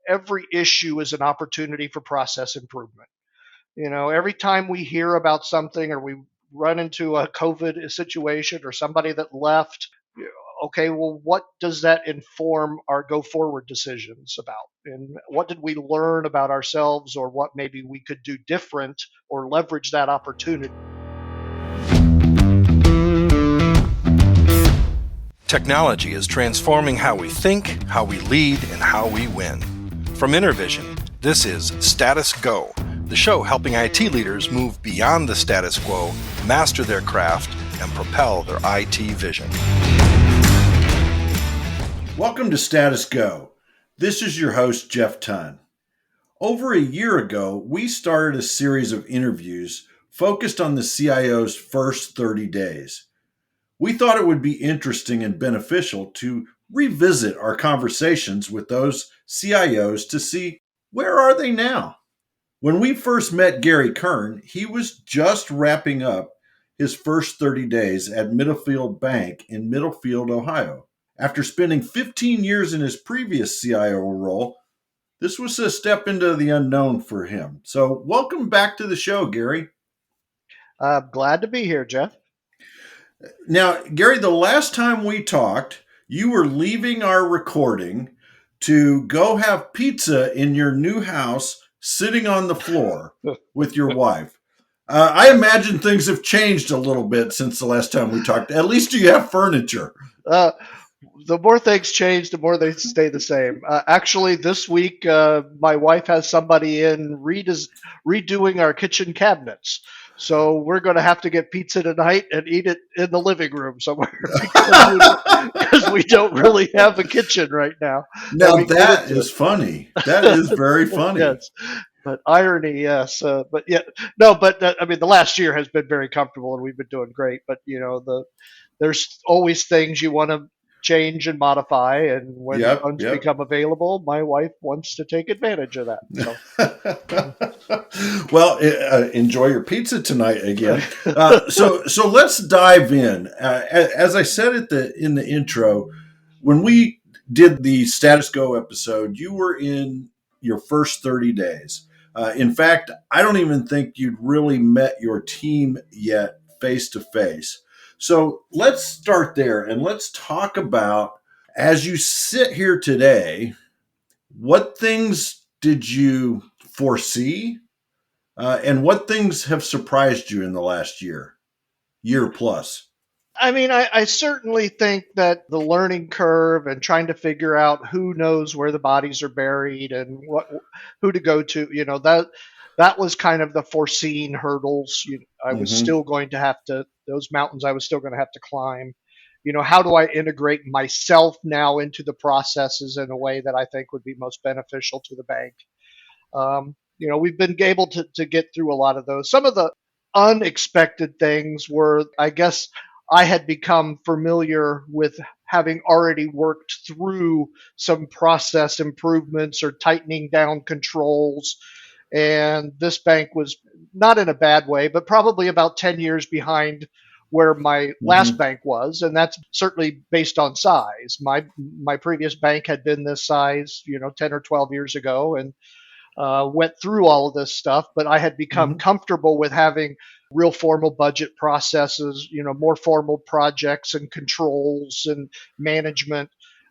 every issue is an opportunity for process improvement. Every time we hear about something or we run into a COVID situation or somebody that left, okay, well, what does that inform our go forward decisions about? And what did we learn about ourselves, or what maybe we could do different or leverage that opportunity? Technology is transforming how we think, how we lead, and how we win. From Intervision, this is Status Go, the show helping IT leaders move beyond the status quo, master their craft, and propel their IT vision. Welcome to Status Go. This is your host, Jeff Tunn. Over a year ago, we started a series of interviews focused on the CIO's first 30 days. We thought it would be interesting and beneficial to revisit our conversations with those CIOs to see where are they now. When we first met Gary Kern, he was just wrapping up his first 30 days at Middlefield Bank in Middlefield, Ohio. After spending 15 years in his previous CIO role, this was a step into the unknown for him. So welcome back to the show, Gary. Glad to be here, Jeff. Now, Gary, the last time we talked, you were leaving our recording to go have pizza in your new house, sitting on the floor with your wife. I imagine things have changed a little bit since the last time we talked. At least you have furniture. The more things change, the more they stay the same. Actually, this week, my wife has somebody in redoing our kitchen cabinets. So we're going to have to get pizza tonight and eat it in the living room somewhere because we don't really have a kitchen right now. Now that is funny. That is very funny. Yes. But irony, yes. But yeah, no. But I mean, the last year has been very comfortable, and we've been doing great. But there's always things you want to change and modify, and when funds become available, my wife wants to take advantage of that. So. Well, enjoy your pizza tonight again. So let's dive in. As I said in the intro, when we did the Status Go episode, you were in your first 30 days. In fact, I don't even think you'd really met your team yet face to face. So let's start there and let's talk about, as you sit here today, what things did you foresee and what things have surprised you in the last year plus? I mean, I certainly think that the learning curve and trying to figure out who knows where the bodies are buried and who to go to, that was kind of the foreseen hurdles. I was still going to have to, those mountains I was still going to have to climb. How do I integrate myself now into the processes in a way that I think would be most beneficial to the bank? We've been able to get through a lot of those. Some of the unexpected things were, I guess, I had become familiar with having already worked through some process improvements or tightening down controls. And this bank was not in a bad way, but probably about 10 years behind where my last bank was. And that's certainly based on size. My previous bank had been this size, 10 or 12 years ago, and went through all of this stuff, but I had become comfortable with having real formal budget processes, more formal projects and controls and management.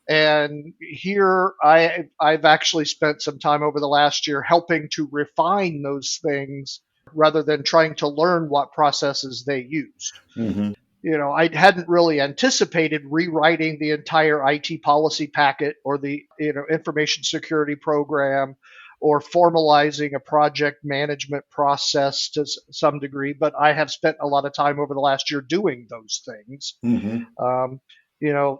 And here I've actually spent some time over the last year helping to refine those things rather than trying to learn what processes they used. I hadn't really anticipated rewriting the entire IT policy packet or the information security program or formalizing a project management process to some degree, but I have spent a lot of time over the last year doing those things.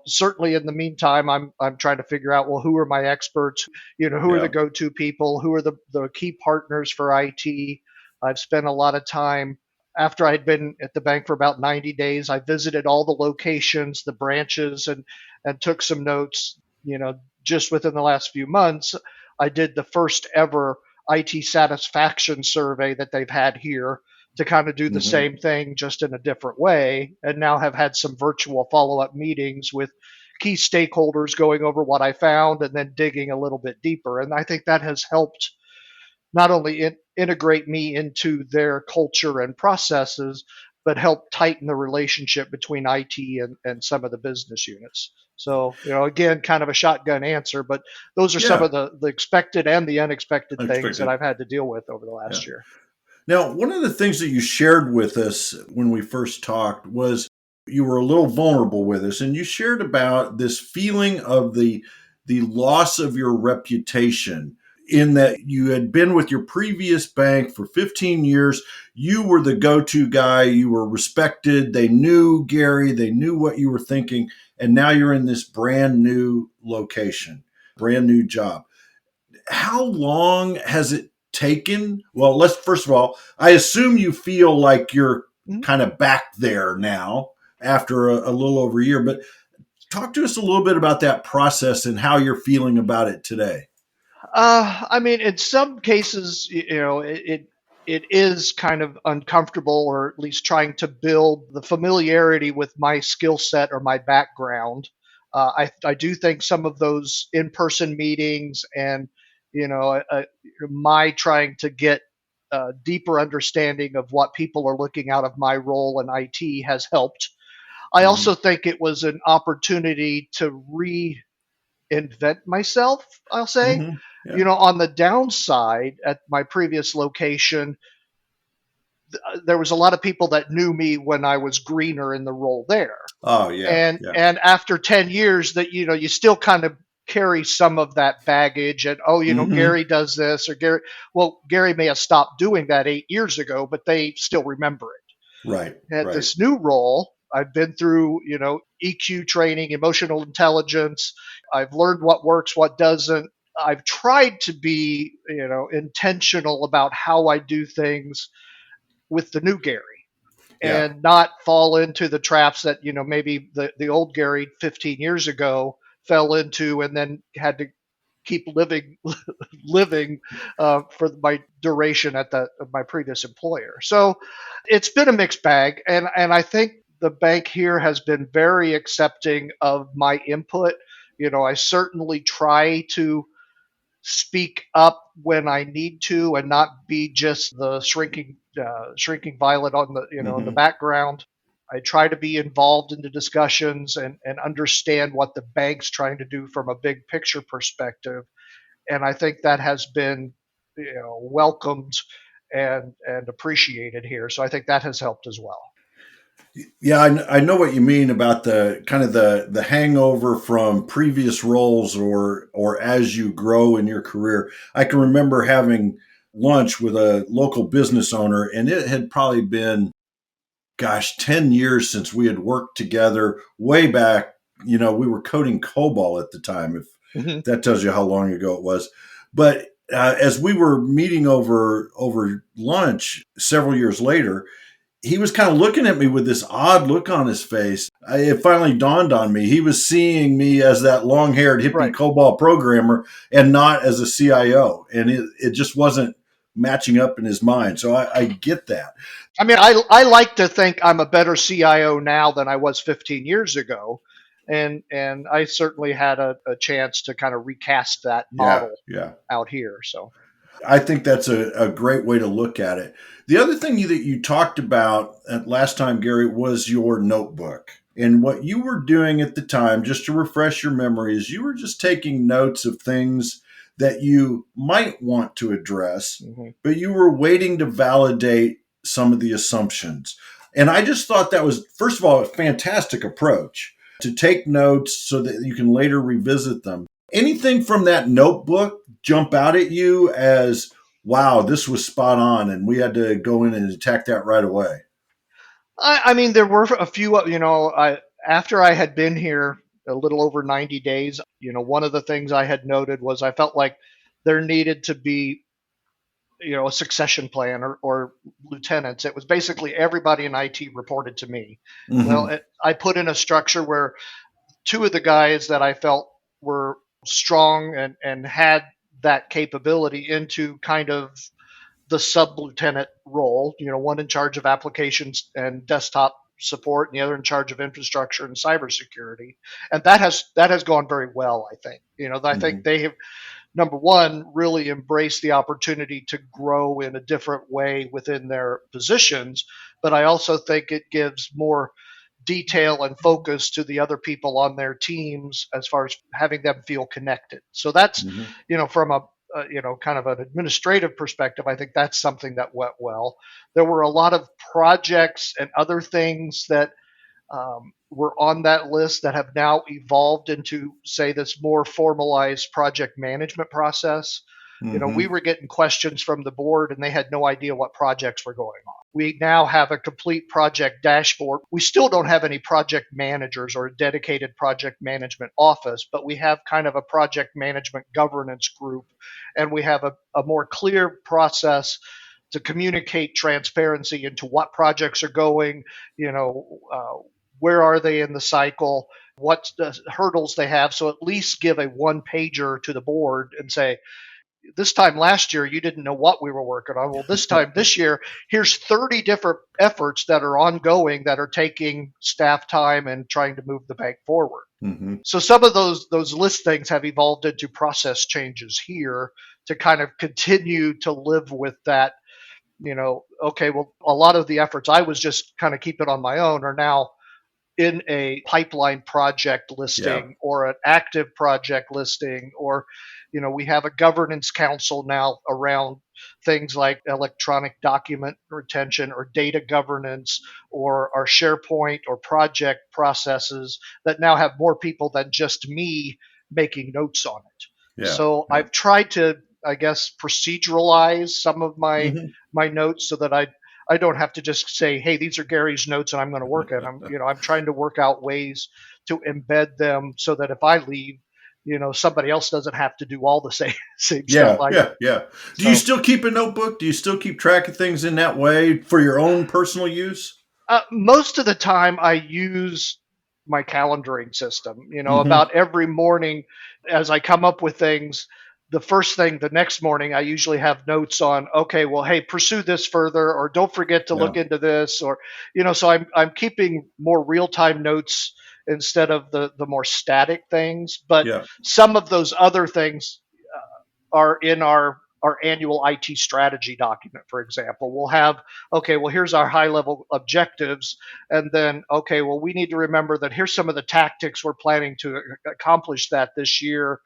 Certainly in the meantime, I'm trying to figure out, well, who are my experts? Who are the go-to people? Who are the key partners for IT? I've spent a lot of time after I'd been at the bank for about 90 days. I visited all the locations, the branches, and took some notes. Just within the last few months, I did the first ever IT satisfaction survey that they've had here to kind of do the same thing, just in a different way, and now have had some virtual follow-up meetings with key stakeholders going over what I found and then digging a little bit deeper. And I think that has helped not only integrate me into their culture and processes, but help tighten the relationship between IT and some of the business units. So, again, kind of a shotgun answer, but those are some Yeah, of the expected and the unexpected things that unexpected. I've had to deal with over the Yeah. last year. Now, one of the things that you shared with us when we first talked was you were a little vulnerable with us, and you shared about this feeling of the loss of your reputation in that you had been with your previous bank for 15 years. You were the go-to guy. You were respected. They knew Gary. They knew what you were thinking. And now you're in this brand new location, brand new job. How long has it taken? Well, let's first of all, I assume you feel like you're Mhm. kind of back there now after a little over a year, but talk to us a little bit about that process and how you're feeling about it today. I mean, in some cases, it is kind of uncomfortable, or at least trying to build the familiarity with my skill set or my background. I do think some of those in-person meetings and my trying to get a deeper understanding of what people are looking out of my role in IT has helped. I Mm-hmm. also think it was an opportunity to reinvent myself, I'll say. Mm-hmm. Yeah. On the downside, at my previous location, there was a lot of people that knew me when I was greener in the role there. Oh, yeah. And Yeah. and after 10 years, that you still kind of carry some of that baggage, and Mm-hmm. Gary does this, or Gary may have stopped doing that 8 years ago, but they still remember Right. it. At Right. this new role, I've been through, EQ training, emotional intelligence. I've learned what works, what doesn't. I've tried to be, intentional about how I do things with the new Gary, Yeah. and not fall into the traps that, maybe the old Gary 15 years ago fell into, and then had to keep living for my duration at my previous employer. So it's been a mixed bag, and I think the bank here has been very accepting of my input. I certainly try to speak up when I need to, and not be just the shrinking violet on the in the Mm-hmm. background. I try to be involved in the discussions, and understand what the bank's trying to do from a big picture perspective, and I think that has been welcomed and appreciated here. So I think that has helped as well. Yeah, I know what you mean about the kind of the hangover from previous roles or as you grow in your career. I can remember having lunch with a local business owner, and it had probably been, gosh, 10 years since we had worked together way back. We were coding COBOL at the time, if Mm-hmm. that tells you how long ago it was. But as we were meeting over lunch several years later, he was kind of looking at me with this odd look on his face. It finally dawned on me. He was seeing me as that long haired hippie Right. COBOL programmer and not as a CIO. And it just wasn't matching up in his mind. So I get that. I mean, I like to think I'm a better CIO now than I was 15 years ago, and I certainly had a chance to kind of recast that Yeah. model Yeah. out here. So. I think that's a great way to look at it. The other thing that you talked about at last time, Gary, was your notebook. And what you were doing at the time, just to refresh your memories, you were just taking notes of things that you might want to address, Mhm. but you were waiting to validate some of the assumptions. And I just thought that was, first of all, a fantastic approach to take notes so that you can later revisit them. Anything from that notebook jump out at you as, wow, this was spot on, and we had to go in and attack that right away? I mean, there were a few, after I had been here a little over 90 days, one of the things I had noted was I felt like there needed to be, a succession plan, or lieutenants. It was basically everybody in IT reported to me. Well, Mm-hmm. I put in a structure where two of the guys that I felt were strong and had that capability into kind of the sub lieutenant role, one in charge of applications and desktop support and the other in charge of infrastructure and cybersecurity. And that has gone very well, I think. I think Mhm. they have, number one, really embrace the opportunity to grow in a different way within their positions. But I also think it gives more detail and focus to the other people on their teams as far as having them feel connected. So that's, Mhm. from a, kind of an administrative perspective, I think that's something that went well. There were a lot of projects and other things that were on that list that have now evolved into, say, this more formalized project management process. We Mhm. were getting questions from the board and they had no idea what projects were going on. We now have a complete project dashboard. We still don't have any project managers or a dedicated project management office, but we have kind of a project management governance group, and we have a more clear process to communicate transparency into what projects are going, you know, where are they in the cycle, what the hurdles they have. So at least give a one pager to the board and say, this time last year, you didn't know what we were working on. Well, this year, here's 30 different efforts that are ongoing that are taking staff time and trying to move the bank forward. Mhm. So some of those list things have evolved into process changes here to kind of continue to live with that. Okay, well, a lot of the efforts I was just kind of keeping on my own are now in a pipeline project Yeah. listing or an active project listing, or we have a governance council now around things like electronic document retention or data governance or our SharePoint or project processes that now have more people than just me making notes on it. Yeah. So Yeah. I've tried to, I guess, proceduralize some of my Mhm. my notes so that I don't have to just say, "Hey, these are Gary's notes, and I'm going to work it." I'm trying to work out ways to embed them so that if I leave, somebody else doesn't have to do all the same same stuff Yeah, I yeah, do. yeah. Do you So still keep a notebook? Do you still keep track of things in that way for your own personal use? most of the time, I use my calendaring system. Mhm. About every morning as I come up with things, the first thing the next morning, I usually have notes on, okay, well, hey, pursue this further, or don't forget to Yeah. look into this, or, so I'm keeping more real time notes instead of the more static things. But Yeah. some of those other things are in our annual IT strategy document, for example. We'll have, okay, well, here's our high level objectives. And then, okay, well, we need to remember that here's some of the tactics we're planning to accomplish that this year.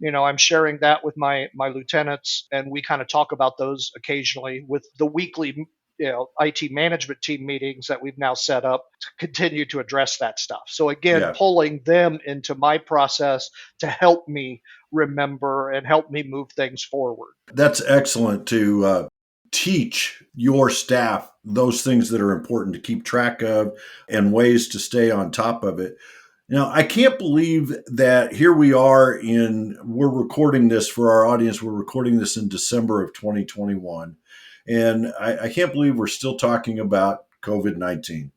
I'm sharing that with my lieutenants, and we kind of talk about those occasionally with the weekly IT management team meetings that we've now set up to continue to address that stuff. So again, Yeah. pulling them into my process to help me remember and help me move things forward. That's excellent to teach your staff those things that are important to keep track of and ways to stay on top of it. Now, I can't believe that here we are we're recording this for our audience. We're recording this in December of 2021. And I can't believe we're still talking about COVID-19.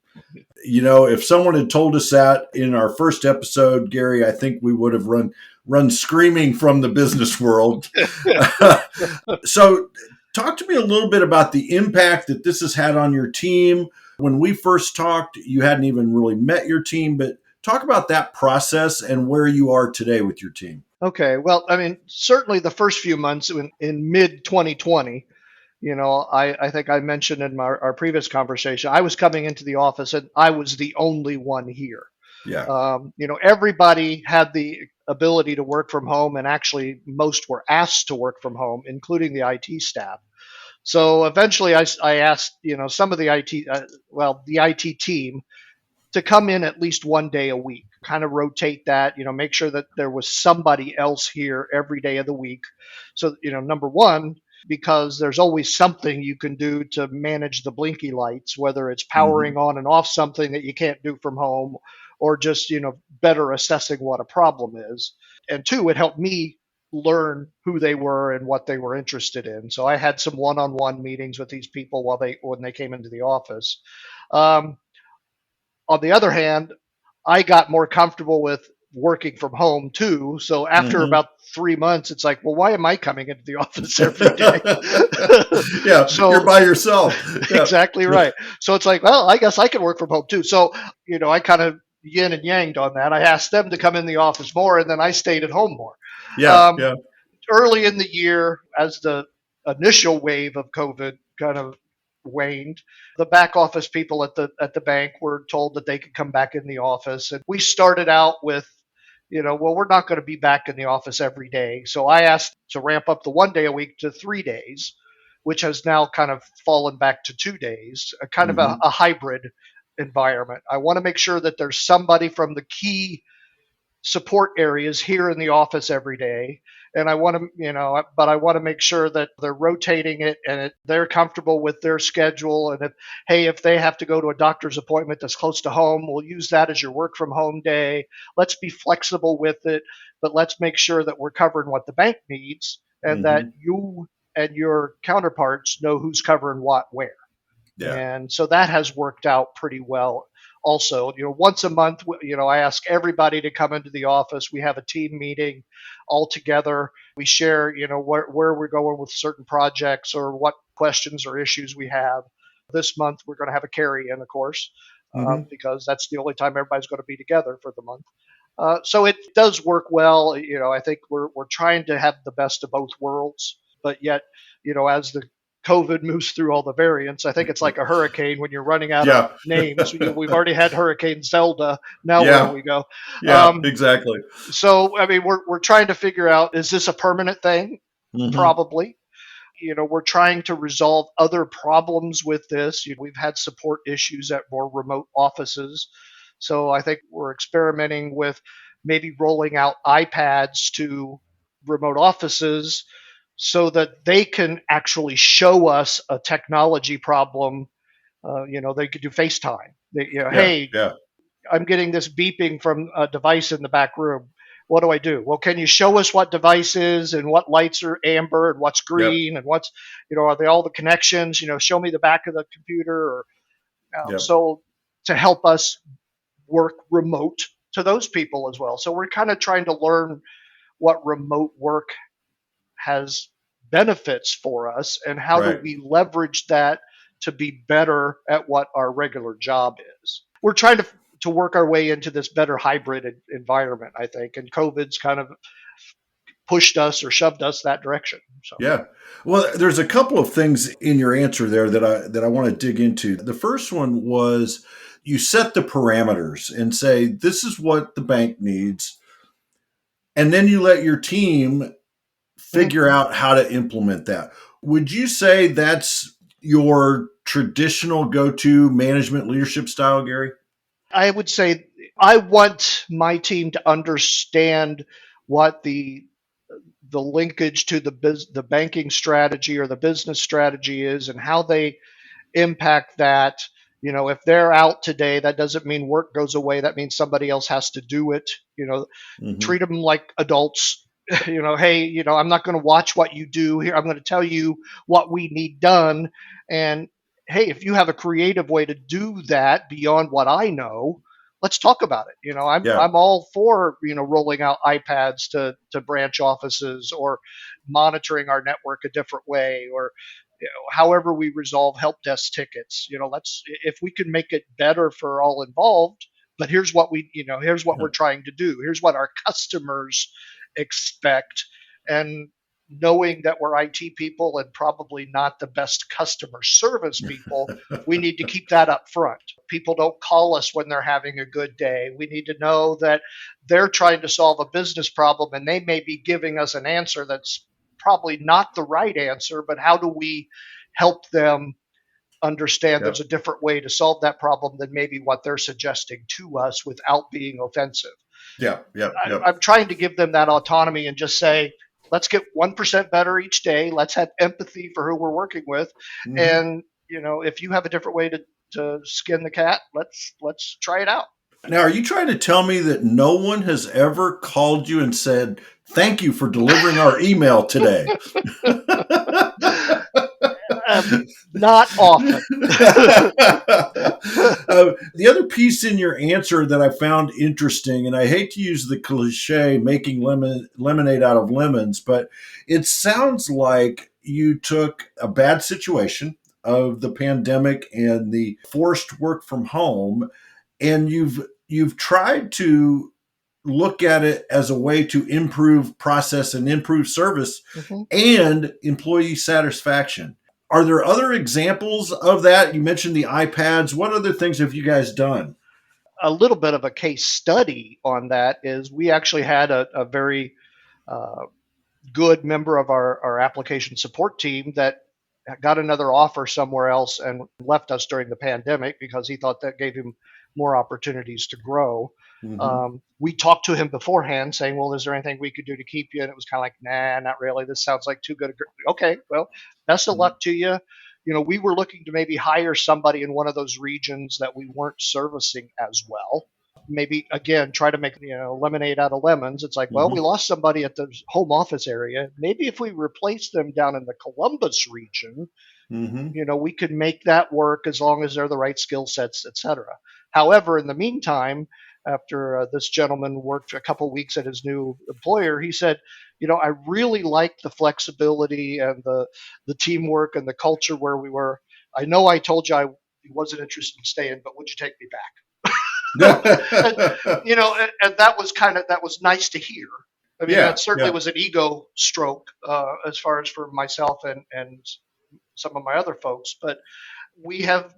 If someone had told us that in our first episode, Gary, I think we would have run screaming from the business world. So, talk to me a little bit about the impact that this has had on your team. When we first talked, you hadn't even really met your team, but talk about that process and where you are today with your team. Okay, well, I mean, certainly the first few months in mid 2020, I think I mentioned in our previous conversation, I was coming into the office and I was the only one here. Yeah. Everybody had the ability to work from home, and actually most were asked to work from home, including the IT staff. So eventually, I asked, some of the the IT team to come in at least one day a week, kind of rotate that, make sure that there was somebody else here every day of the week. So, number one, because there's always something you can do to manage the blinky lights, whether it's Hmm. powering on and off something that you can't do from home, or just, better assessing what a problem is. And two, it helped me learn who they were and what they were interested in. So I had some one-on-one meetings with these people when they came into the office. Um, on the other hand, I got more comfortable with working from home too. So after Hmm. about 3 months, it's like, well, why am I coming into the office every day? Yeah, you're So by yourself. Yeah. exactly right. So it's like, well, I guess I can work from home too. So, I kind of yin and yanged on that. I asked them to come in the office more, and then I stayed at home more. Yeah. Um, Yeah. Early in the year, as the initial wave of COVID kind of waned, the back office people at the bank were told that they could come back in the office, and we started out with, well, we're not going to be back in the office every day. So I asked to ramp up the 1 day a week to 3 days, which has now kind of fallen back to 2 days, a kind of a, Hmm. a hybrid environment. I want to make sure that there's somebody from the key support areas here in the office every day, and I want to make sure that they're rotating it, and they're comfortable with their schedule. And if they have to go to a doctor's appointment that's close to home, we'll use that as your work from home day. Let's be flexible with it, but let's make sure that we're covering what the bank needs, and that Hmm. you and your counterparts know who's covering what where. Yeah. And so that has worked out pretty well. Also, once a month, I ask everybody to come into the office. We have a team meeting all together. We share, where we're going with certain projects or what questions or issues we have. This month, we're going to have a carry in, of course, Hmm. because that's the only time everybody's going to be together for the month. So it does work well. I think we're trying to have the best of both worlds, but yet, as the COVID moves through all the variants, I think it's like a hurricane when you're running out of Yeah. names. We've already had Hurricane Zelda. Now where do Yeah. we go? Yeah. Um, Exactly. so I mean, we're trying to figure out, is this a permanent thing? Hmm. Probably. We're trying to resolve other problems with this. We've had support issues at more remote offices. So I think we're experimenting with maybe rolling out iPads to remote offices so that they can actually show us a technology problem. They could do FaceTime. Yeah. Hey, Yeah. I'm getting this beeping from a device in the back room. What do I do? Well, can you show us what device is and what lights are amber and what's Yep. green and are they all the connections? Show me the back of the computer. Yep. So to help us work remote to those people as well. So we're kind of trying to learn what remote work has benefits for us and how do Right. we leverage that to be better at what our regular job is. We're trying to work our way into this better hybrid environment, I think, and COVID's kind of pushed us or shoved us that direction. So Yeah. Well, there's a couple of things in your answer there that I want to dig into. The first one was you set the parameters and say this is what the bank needs, and then you let your team mhm. figure out how to implement that. Would you say that's your traditional go-to management leadership style, Gary? I would say I want my team to understand what the linkage to the banking strategy or the business strategy is and how they impact that. If they're out today, that doesn't mean work goes away. That means somebody else has to do it. Hmm. Treat them like adults. Hey, I'm not going to watch what you do here. I'm going to tell you what we need done. And hey, if you have a creative way to do that beyond what I know, let's talk about it. Yeah. I'm all for rolling out iPads to branch offices or monitoring our network a different way or however we resolve help desk tickets. Let's if we can make it better for all involved. But here's what we're trying to do. Here's what our customers expect, and knowing that we're IT people and probably not the best customer service people, we need to keep that up front. People don't call us when they're having a good day. We need to know that they're trying to solve a business problem and they may be giving us an answer that's probably not the right answer, but how do we help them understand there's Yep. a different way to solve that problem than maybe what they're suggesting to us without being offensive? Yep. Yep. Yep. I'm trying to give them that autonomy and just say, let's get 1% better each day. Let's have empathy for who we're working with. Hmm. And, if you have a different way to skin the cat, let's try it out. Now, are you trying to tell me that no one has ever called you and said, "Thank you for delivering our email today"? Um, Not often. The other piece in your answer that I found interesting, and I hate to use the cliche making lemonade out of lemons, but it sounds like you took a bad situation of the pandemic and the forced work from home, and you've tried to look at it as a way to improve process and improve service Mhm. and employee satisfaction. Are there other examples of that? You mentioned the iPads. What other things have you guys done? A little bit of a case study on that is we actually had a very uh, good member of our application support team that got another offer somewhere else and left us during the pandemic because he thought that gave him more opportunities to grow. Mm-hmm. We talked to him beforehand saying, well, is there anything we could do to keep you? And it was kind of like, nah, not really. This sounds like too good. Okay, well, best of luck to you. You know, we were looking to maybe hire somebody in one of those regions that we weren't servicing as well. Maybe again try to make lemonade out of lemons. It's like, well, we Mm-hmm. lost somebody at the home office area. Maybe if we replace them down in the Columbus region, Mm-hmm. we could make that work as long as they're the right skill sets, etc. However, in the meantime, after this gentleman worked a couple weeks at his new employer, he said, I really like the flexibility and the teamwork and the culture where we were. I know I told you I wasn't interested in staying, but would you take me back? and, and that was nice to hear. I mean, that Yeah, certainly yeah. was an ego stroke as far as for myself and some of my other folks. But we have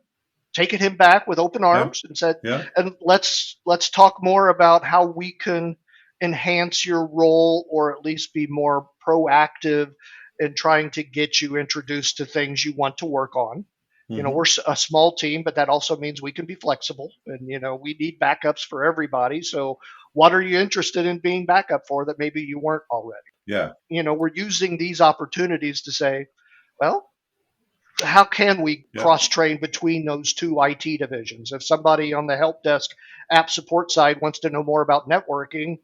taken him back with open Yeah, arms and said, yeah. and let's talk more about how we can enhance your role or at least be more proactive in trying to get you introduced to things you want to work on. Mm-hmm. We're a small team, but that also means we can be flexible, and we need backups for everybody. So what are you interested in being backup for that maybe you weren't already? Yeah, We're using these opportunities to say, well, how can we yeah, cross train between those two IT divisions? If somebody on the help desk app support side wants to know more about networking,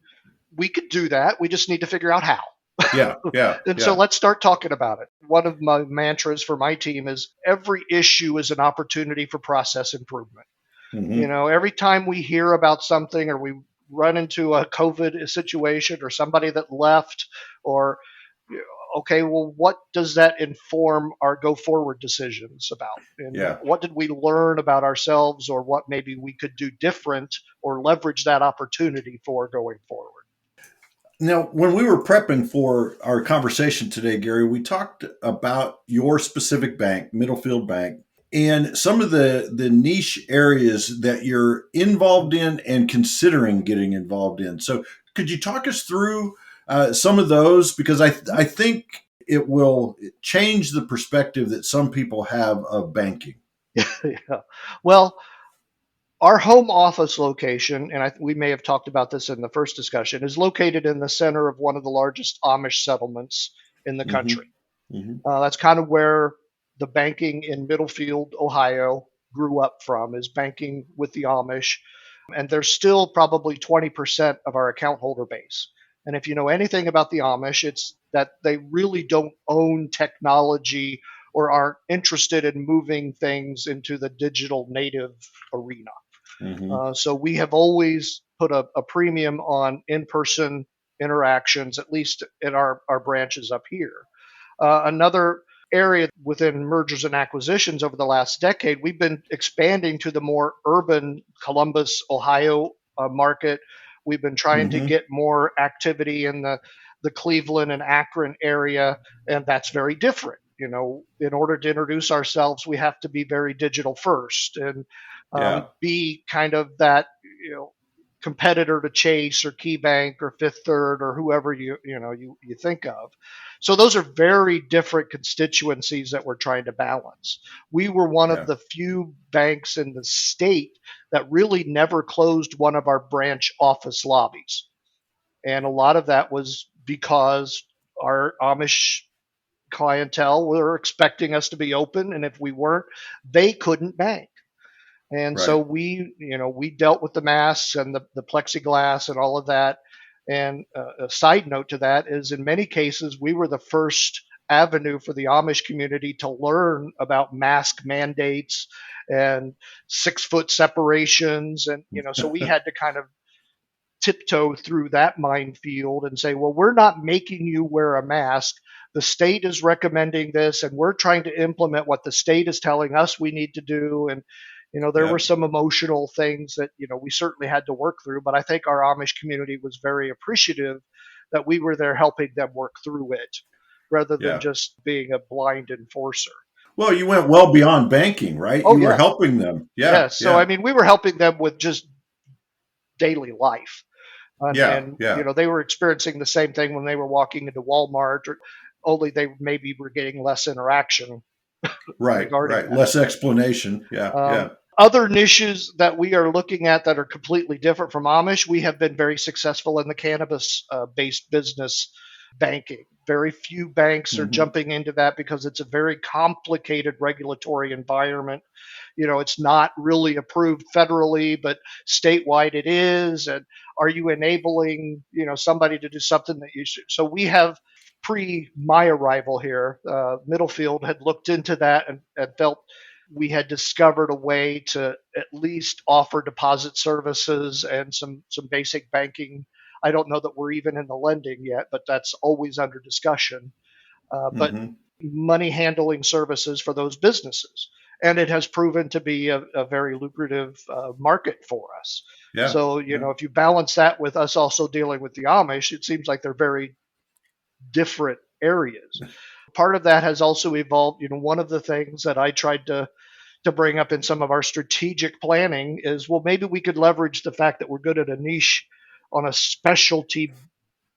we could do that. We just need to figure out how. yeah, yeah, And so yeah. let's start talking about it. One of my mantras for my team is every issue is an opportunity for process improvement. Mm-hmm. Every time we hear about something or we run into a COVID situation or somebody that left or okay, well, what does that inform our go forward decisions about? And Yeah. what did we learn about ourselves or what maybe we could do different or leverage that opportunity for going forward? Now, when we were prepping for our conversation today, Gary, we talked about your specific bank, Middlefield Bank, and some of the niche areas that you're involved in and considering getting involved in. So, could you talk us through some of those? Because I think it will change the perspective that some people have of banking. Yeah. Well, our home office location, and we may have talked about this in the first discussion, is located in the center of one of the largest Amish settlements in the Mm-hmm. country. Mm-hmm. That's kind of where the banking in Middlefield, Ohio, grew up from, is banking with the Amish. And they're still probably 20% of our account holder base. And if you know anything about the Amish, it's that they really don't own technology or aren't interested in moving things into the digital native arena. Mm-hmm. So we have always put a premium on in-person interactions, at least in our branches up here. Another area within mergers and acquisitions over the last decade, we've been expanding to the more urban Columbus, Ohio market. We've been trying to Mm-hmm. get more activity in the Cleveland and Akron area, and that's very different. In order to introduce ourselves, we have to be very digital first and Yeah. be kind of that, competitor to Chase or KeyBank or Fifth Third or whoever you think of. So those are very different constituencies that we're trying to balance. We were one of Yeah. the few banks in the state that really never closed one of our branch office lobbies. And a lot of that was because our Amish clientele were expecting us to be open. And if we weren't, they couldn't bank. And so Right. we dealt with the masks and the plexiglass and all of that. And a side note to that is in many cases, we were the first avenue for the Amish community to learn about mask mandates and 6 foot separations. And, so we had to kind of tiptoe through that minefield and say, well, we're not making you wear a mask. The state is recommending this, and we're trying to implement what the state is telling us we need to do. And, there were Yeah. some emotional things that, we certainly had to work through, but I think our Amish community was very appreciative that we were there helping them work through it rather than Yeah. just being a blind enforcer. Well, you went well beyond banking, right? Oh, You were yeah. helping them. Yeah. Yes. So, Yeah. I mean, we were helping them with just daily life. Yeah. And Yeah. they were experiencing the same thing when they were walking into Walmart, or only they maybe were getting less interaction Right. regarding Right. that. Less explanation. Yeah. Yeah. Other niches that we are looking at that are completely different from Amish, we have been very successful in the cannabis based business banking. Very few banks are Hmm. jumping into that because it's a very complicated regulatory environment. It's not really approved federally, but statewide it is. And are you enabling, somebody to do something that you should? So we have pre my arrival here, Middlefield had looked into that and felt we had discovered a way to at least offer deposit services and some basic banking. I don't know that we're even in the lending yet, but that's always under discussion. But Hmm. money handling services for those businesses. And it has proven to be a very lucrative market for us. Yeah. So, Yeah. if you balance that with us also dealing with the Amish, it seems like they're very different areas. Part of that has also evolved. One of the things that I tried to bring up in some of our strategic planning is, well, maybe we could leverage the fact that we're good at a niche on a specialty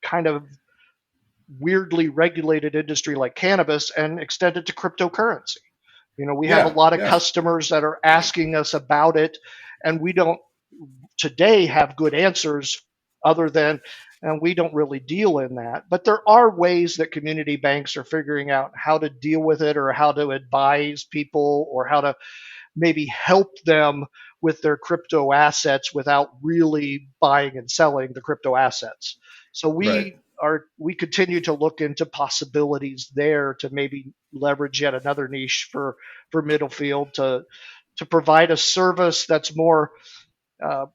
kind of weirdly regulated industry like cannabis and extend it to cryptocurrency. We have a Yeah. lot of Yeah. customers that are asking us about it, and we don't today have good answers other than, and we don't really deal in that. But there are ways that community banks are figuring out how to deal with it, or how to advise people, or how to maybe help them with their crypto assets without really buying and selling the crypto assets. So Right. we continue to look into possibilities there to maybe leverage yet another niche for Middlefield to provide a service that's more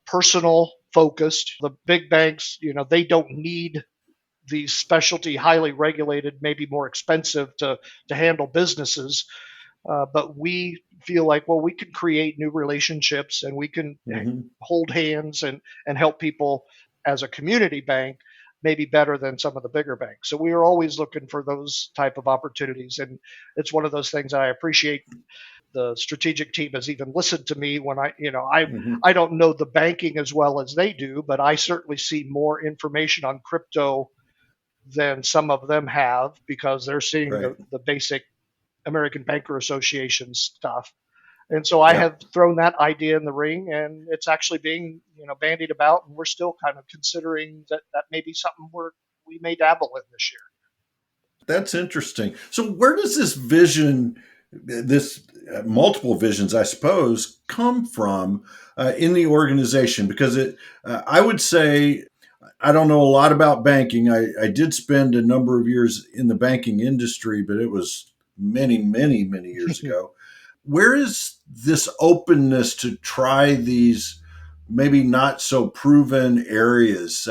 personal focused. The big banks, they don't need these specialty, highly regulated, maybe more expensive to handle businesses. But we feel like, well, we can create new relationships and we can Hmm. hold hands and help people as a community bank maybe better than some of the bigger banks. So we are always looking for those type of opportunities. And it's one of those things that I appreciate. The strategic team has even listened to me when Hmm. I don't know the banking as well as they do, but I certainly see more information on crypto than some of them have because they're seeing Right. the basic American Banker Association stuff. And so I Yeah. have thrown that idea in the ring, and it's actually being bandied about, and we're still kind of considering that may be something we may dabble in this year. That's interesting. So, where does this vision, this multiple visions, I suppose, come from in the organization? Because I would say, I don't know a lot about banking. I did spend a number of years in the banking industry, but it was many, many, many years ago. Where is this openness to try these maybe not so proven areas?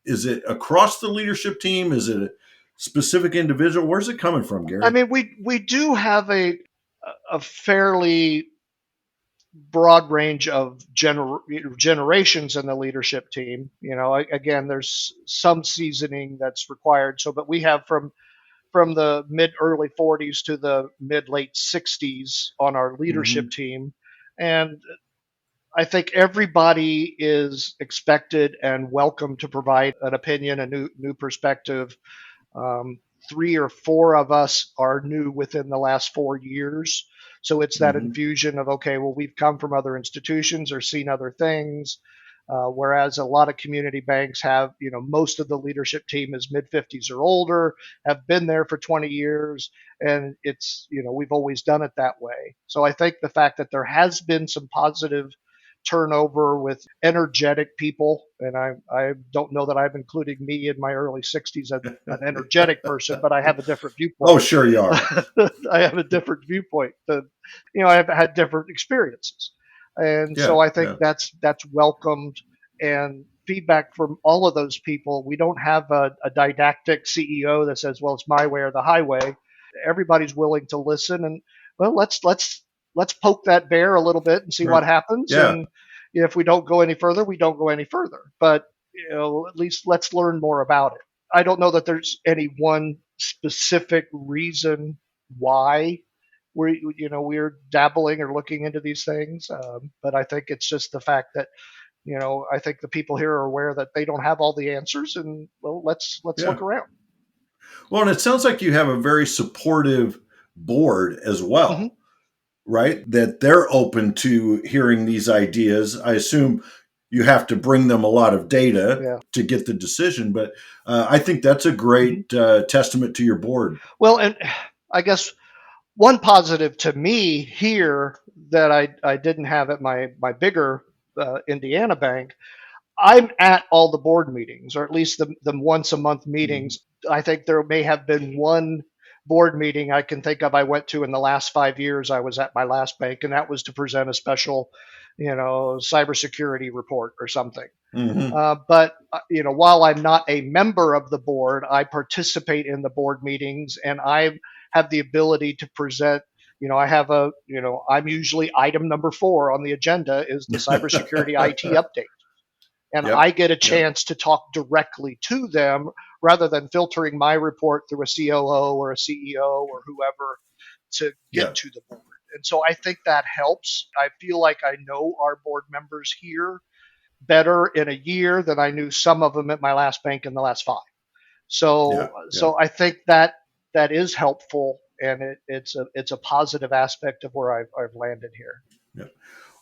Is it across the leadership team? Is it a specific individual? Where's it coming from, I Gary? mean, we do have a fairly broad range of generations in the leadership team. Again, there's some seasoning that's required. So, but we have from the mid early 40s to the mid late 60s on our leadership Hmm. team, and I think everybody is expected and welcome to provide an opinion, a new perspective. um, 3 or 4 of us are new within the last 4 years. So it's that Hmm. infusion of, okay, well, we've come from other institutions or seen other things. Whereas a lot of community banks have, most of the leadership team is mid 50s or older, have been there for 20 years. And it's, we've always done it that way. So I think the fact that there has been some positive turnover with energetic people. And I don't know that I'm including me in my early 60s as an energetic person, but I have a different Oh, viewpoint. sure you are. I have a different viewpoint. I've had different experiences. And so Yeah, I think yeah, that's welcomed, and feedback from all of those people. We don't have a didactic CEO that says, well, it's my way or the highway. Everybody's willing to listen, and well, let's poke that bear a little bit and see right. what happens. Yeah, And if we don't go any further, we don't go any further. But at least let's learn more about it. I don't know that there's any one specific reason why we're dabbling or looking into these things, but I think it's just the fact that I think the people here are aware that they don't have all the answers, and well, let's yeah. look around. Well, and it sounds like you have a very supportive board as Hmm. well, right? That they're open to hearing these ideas. I assume you have to bring them a lot of data Yeah. to get the decision, but I think that's a Hmm. great testament to your board. Well, and I guess one positive to me here that I didn't have at my bigger Indiana bank, I'm at all the board meetings, or at least the once a month Mhm. meetings. I think there may have been one board meeting I can think of I went to in the last 5 years I was at my last bank, and that was to present a special, cybersecurity report or something. Mhm. But while I'm not a member of the board, I participate in the board meetings, and I have the ability to present. I have I'm usually item number 4 on the agenda is the cybersecurity IT update, and Yep. I get a Yep. chance to talk directly to them rather than filtering my report through a COO or a CEO or whoever to get Yeah. to the board. And so I think that helps. I feel like I know our board members here better in a year than I knew some of them at my last bank in the last 5. Yeah. So Yeah. so I think that is helpful, and it's a positive aspect of where I've landed here. Yeah.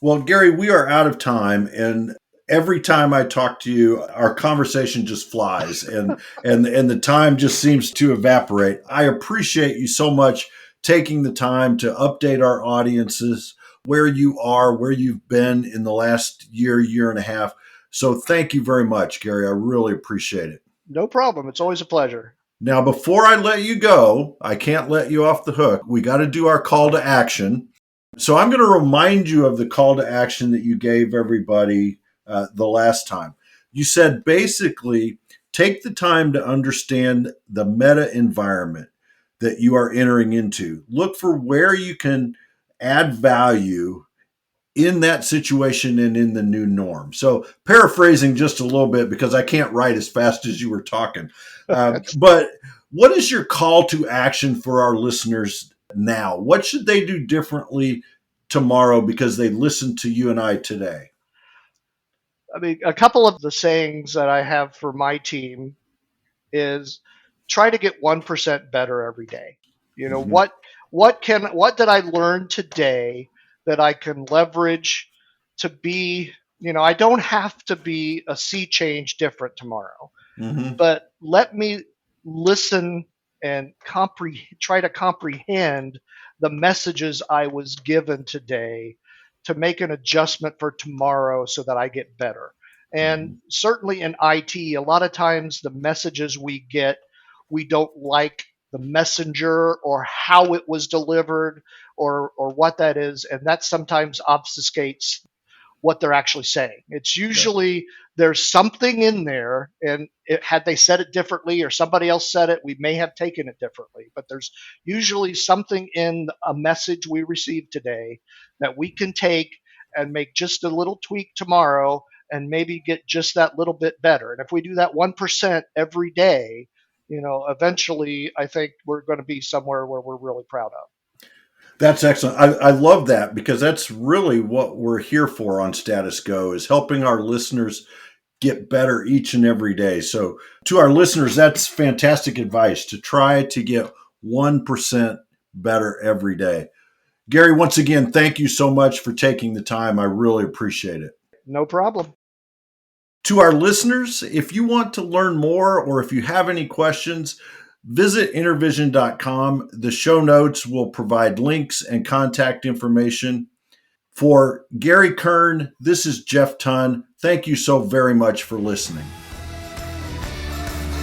Well, Gary, we are out of time, and every time I talk to you, our conversation just flies, and the time just seems to evaporate. I appreciate you so much taking the time to update our audiences where you are, where you've been in the last year and a half. So thank you very much, Gary. I really appreciate it. No problem. It's always a pleasure. Now, before I let you go, I can't let you off the hook. We got to do our call to action. So I'm going to remind you of the call to action that you gave everybody the last time. You said basically take the time to understand the meta environment that you are entering into. Look for where you can add value in that situation and in the new norm. So, paraphrasing just a little bit because I can't write as fast as you were talking. That's But what is your call to action for our listeners now? What should they do differently tomorrow because they listened to you and I today? I mean, a couple of the sayings that I have for my team is try to get 1% better every day. You know, Mm-hmm. what did I learn today that I can leverage to be, I don't have to be a sea change different tomorrow, Mm-hmm. but let me listen and try to comprehend the messages I was given today to make an adjustment for tomorrow so that I get better. And Mm-hmm. certainly in IT, a lot of times the messages we get, we don't like the messenger or how it was delivered or what that is, and that sometimes obfuscates what they're actually saying. It's Yeah. usually there's something in there, and had they said it differently or somebody else said it, we may have taken it differently. But there's usually something in a message we received today that we can take and make just a little tweak tomorrow and maybe get just that little bit better. And if we do that 1% every day, eventually I think we're going to be somewhere where we're really proud of. That's excellent. I love that because that's really what we're here for on Status Go is helping our listeners get better each and every day. So to our listeners, that's fantastic advice to try to get 1% better every day. Gary, once again, thank you so much for taking the time. I really appreciate it. No problem. To our listeners, if you want to learn more or if you have any questions, visit intervision.com. The show notes will provide links and contact information. For Gary Kern, this is Jeff Tunn. Thank you so very much for listening.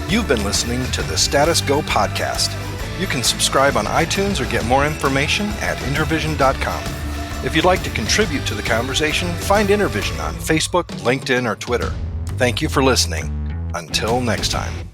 You've been listening to the Status Go podcast. You can subscribe on iTunes or get more information at intervision.com. If you'd like to contribute to the conversation, find Intervision on Facebook, LinkedIn, or Twitter. Thank you for listening. Until next time.